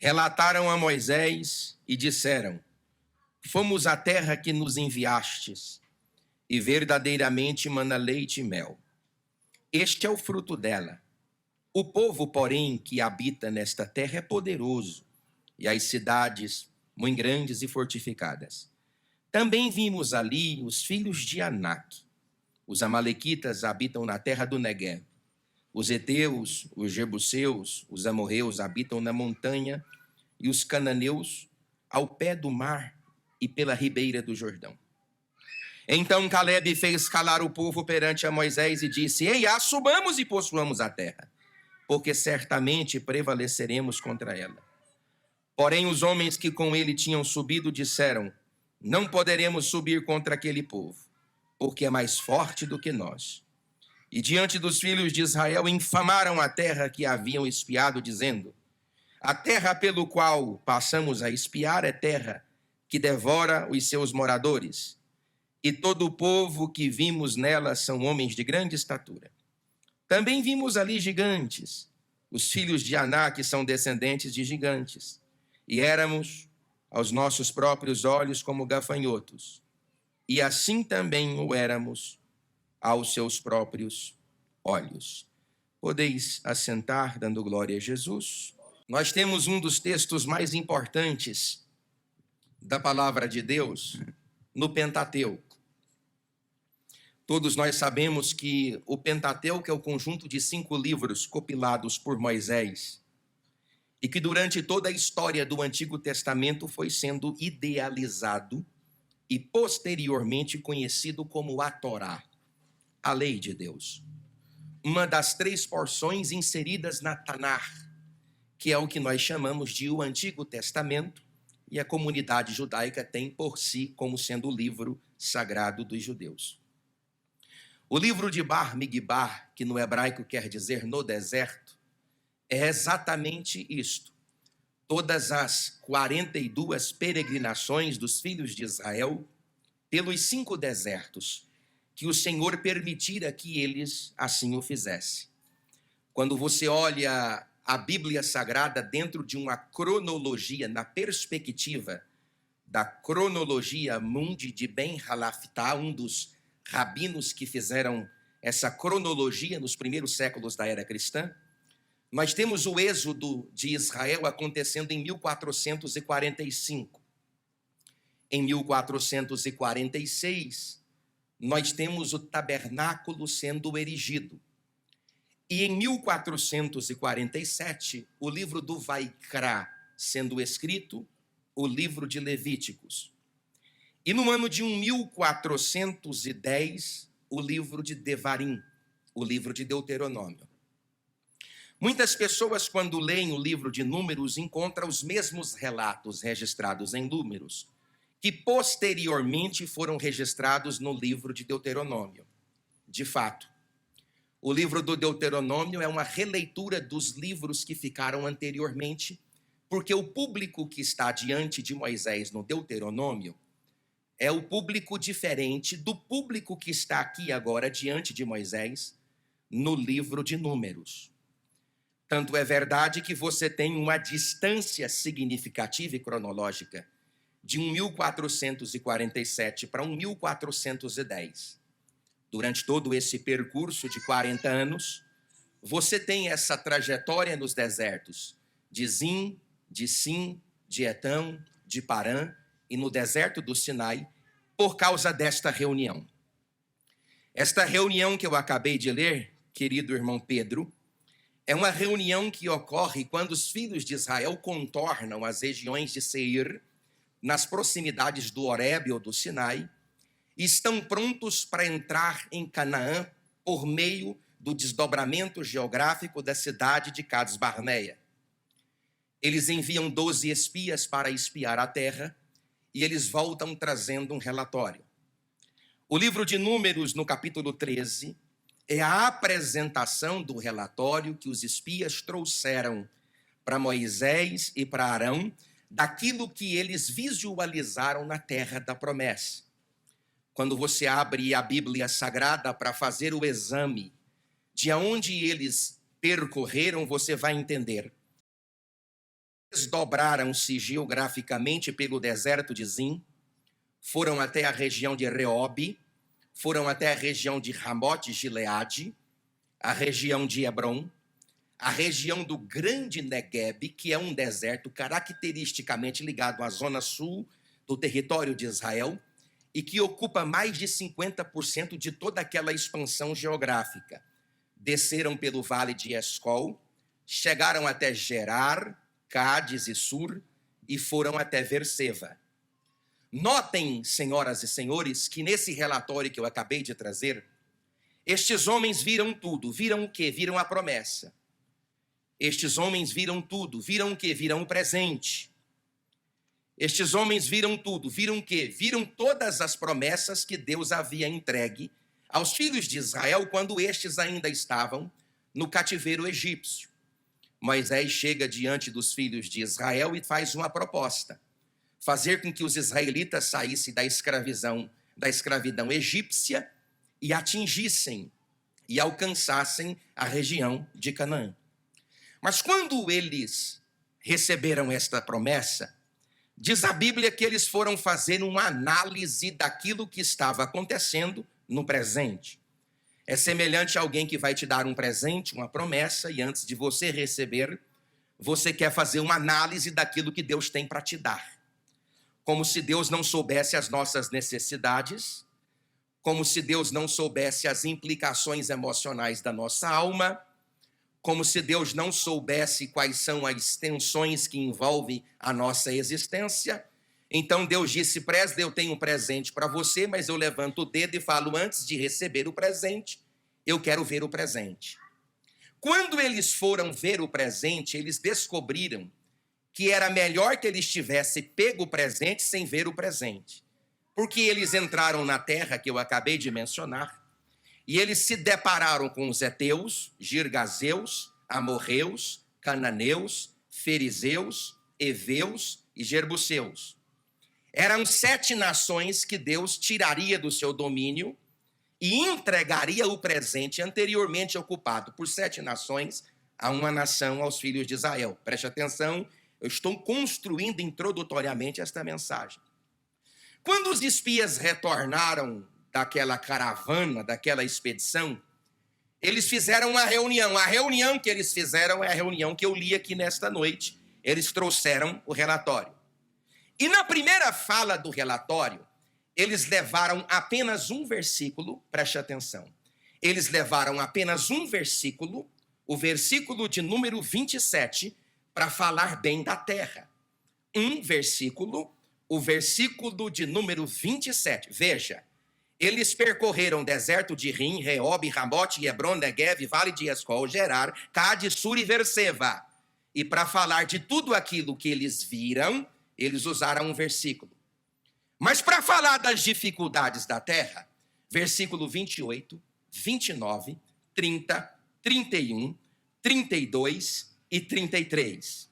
relataram a Moisés e disseram: fomos à terra que nos enviastes, e verdadeiramente mana leite e mel. Este é o fruto dela. O povo, porém, que habita nesta terra é poderoso, e as cidades muito grandes e fortificadas. Também vimos ali os filhos de Anak. Os amalequitas habitam na terra do Negueb. Os heteus, os jebuseus, os amorreus habitam na montanha, e os cananeus ao pé do mar e pela ribeira do Jordão. Então Calebe fez calar o povo perante a Moisés e disse: Eia, subamos e possuamos a terra, porque certamente prevaleceremos contra ela. Porém os homens que com ele tinham subido disseram: não poderemos subir contra aquele povo, porque é mais forte do que nós. E diante dos filhos de Israel infamaram a terra que haviam espiado, dizendo: a terra pelo qual passamos a espiar é terra que devora os seus moradores, e todo o povo que vimos nela são homens de grande estatura. Também vimos ali gigantes. Os filhos de Anak são descendentes de gigantes, e éramos, aos nossos próprios olhos, como gafanhotos, e assim também o éramos aos seus próprios olhos. Podeis assentar, dando glória a Jesus. Nós temos um dos textos mais importantes da palavra de Deus no Pentateuco. Todos nós sabemos que o Pentateuco é o conjunto de 5 livros compilados por Moisés e que durante toda a história do Antigo Testamento foi sendo idealizado e posteriormente conhecido como a Torá, a lei de Deus. Uma das 3 porções inseridas na Tanar, que é o que nós chamamos de o Antigo Testamento, e a comunidade judaica tem por si como sendo o livro sagrado dos judeus. O livro de Bar Migbar, que no hebraico quer dizer no deserto, é exatamente isto. Todas as 42 peregrinações dos filhos de Israel pelos 5 desertos, que o Senhor permitira que eles assim o fizessem. Quando você olha a Bíblia Sagrada dentro de uma cronologia, na perspectiva da cronologia Mundi de Ben Halafta, um dos rabinos que fizeram essa cronologia nos primeiros séculos da era cristã, nós temos o êxodo de Israel acontecendo em 1445. Em 1446, nós temos o tabernáculo sendo erigido. E em 1447, o livro do Vaikra sendo escrito, o livro de Levíticos. E no ano de 1410, o livro de Devarim, o livro de Deuteronômio. Muitas pessoas, quando leem o livro de Números, encontram os mesmos relatos registrados em Números, que posteriormente foram registrados no livro de Deuteronômio. De fato, o livro do Deuteronômio é uma releitura dos livros que ficaram anteriormente, porque o público que está diante de Moisés no Deuteronômio é o público diferente do público que está aqui agora diante de Moisés no livro de Números. Tanto é verdade que você tem uma distância significativa e cronológica de 1447 para 1410. Durante todo esse percurso de 40 anos, você tem essa trajetória nos desertos de Zin, de Sim, de Etão, de Parã e no deserto do Sinai, por causa desta reunião. Esta reunião que eu acabei de ler, querido irmão Pedro, é uma reunião que ocorre quando os filhos de Israel contornam as regiões de Seir, nas proximidades do Horebe ou do Sinai, e estão prontos para entrar em Canaã por meio do desdobramento geográfico da cidade de Cades Barneia. Eles enviam 12 espias para espiar a terra e eles voltam trazendo um relatório. O livro de Números, no capítulo 13, é a apresentação do relatório que os espias trouxeram para Moisés e para Arão daquilo que eles visualizaram na terra da promessa. Quando você abre a Bíblia Sagrada para fazer o exame de onde eles percorreram, você vai entender desdobraram-se geograficamente pelo deserto de Zin, foram até a região de Reobe, foram até a região de Ramote Gileade, a região de Hebron, a região do Grande Negueb, que é um deserto caracteristicamente ligado à zona sul do território de Israel e que ocupa mais de 50% de toda aquela expansão geográfica. Desceram pelo vale de Escol, chegaram até Gerar, Cádiz e Sur e foram até Berseba. Notem, senhoras e senhores, que nesse relatório que eu acabei de trazer, estes homens viram tudo. Viram o quê? Viram a promessa. Estes homens viram tudo. Viram o quê? Viram o presente. Estes homens viram tudo. Viram o quê? Viram todas as promessas que Deus havia entregue aos filhos de Israel quando estes ainda estavam no cativeiro egípcio. Moisés chega diante dos filhos de Israel e faz uma proposta: fazer com que os israelitas saíssem da escravidão egípcia e atingissem e alcançassem a região de Canaã. Mas quando eles receberam esta promessa, diz a Bíblia que eles foram fazer uma análise daquilo que estava acontecendo no presente. É semelhante a alguém que vai te dar um presente, uma promessa, e antes de você receber, você quer fazer uma análise daquilo que Deus tem para te dar. Como se Deus não soubesse as nossas necessidades, como se Deus não soubesse as implicações emocionais da nossa alma, como se Deus não soubesse quais são as tensões que envolvem a nossa existência. Então Deus disse: Presley, eu tenho um presente para você, mas eu levanto o dedo e falo: antes de receber o presente, eu quero ver o presente. Quando eles foram ver o presente, eles descobriram que era melhor que eles tivessem pego o presente sem ver o presente. Porque eles entraram na terra que eu acabei de mencionar, e eles se depararam com os heteus, girgazeus, amorreus, cananeus, ferizeus, heveus e jerbuseus. Eram 7 nações que Deus tiraria do seu domínio e entregaria o presente anteriormente ocupado por 7 nações a uma nação, aos filhos de Israel. Preste atenção, eu estou construindo introdutoriamente esta mensagem. Quando os espias retornaram daquela caravana, daquela expedição, eles fizeram uma reunião. A reunião que eles fizeram é a reunião que eu li aqui nesta noite. Eles trouxeram o relatório. E na primeira fala do relatório, eles levaram apenas um versículo, preste atenção. Eles levaram apenas um versículo, o versículo de número 27, para falar bem da terra. Um versículo, o versículo de número 27. Veja, eles percorreram o deserto de Rim, Reobe, Ramote, Hebron, Negueb, Vale de Escol, Gerar, Cádiz, Sur e Berseba. E para falar de tudo aquilo que eles viram, eles usaram um versículo. Mas para falar das dificuldades da terra, versículo 28, 29, 30, 31, 32 e 33.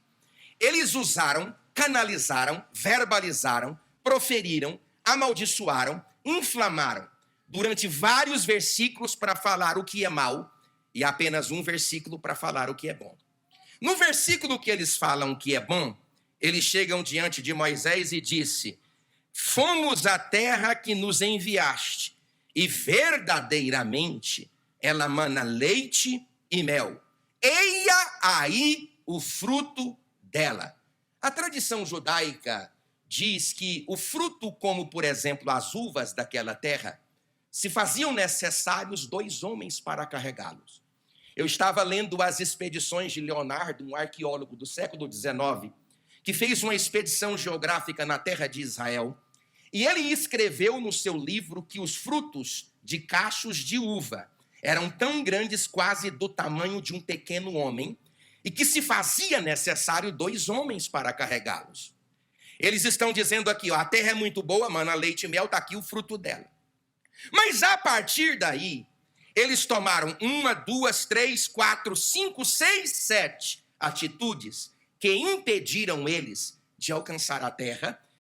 Eles usaram, canalizaram, verbalizaram, proferiram, amaldiçoaram, inflamaram durante vários versículos para falar o que é mal e apenas um versículo para falar o que é bom. No versículo que eles falam que é bom, eles chegam diante de Moisés e disse: fomos à terra que nos enviaste, e verdadeiramente ela mana leite e mel. Eia aí o fruto dela. A tradição judaica diz que o fruto, como por exemplo as uvas daquela terra, se faziam necessários 2 homens para carregá-los. Eu estava lendo as expedições de Leonardo, um arqueólogo do século XIX, que fez uma expedição geográfica na terra de Israel, e ele escreveu no seu livro que os frutos de cachos de uva eram tão grandes, quase do tamanho de um pequeno homem, e que se fazia necessário 2 homens para carregá-los. Eles estão dizendo aqui, ó, a terra é muito boa, mana leite e mel, está aqui o fruto dela. Mas a partir daí, eles tomaram 1, 2, 3, 4, 5, 6, 7 atitudes que impediram eles de alcançar a terra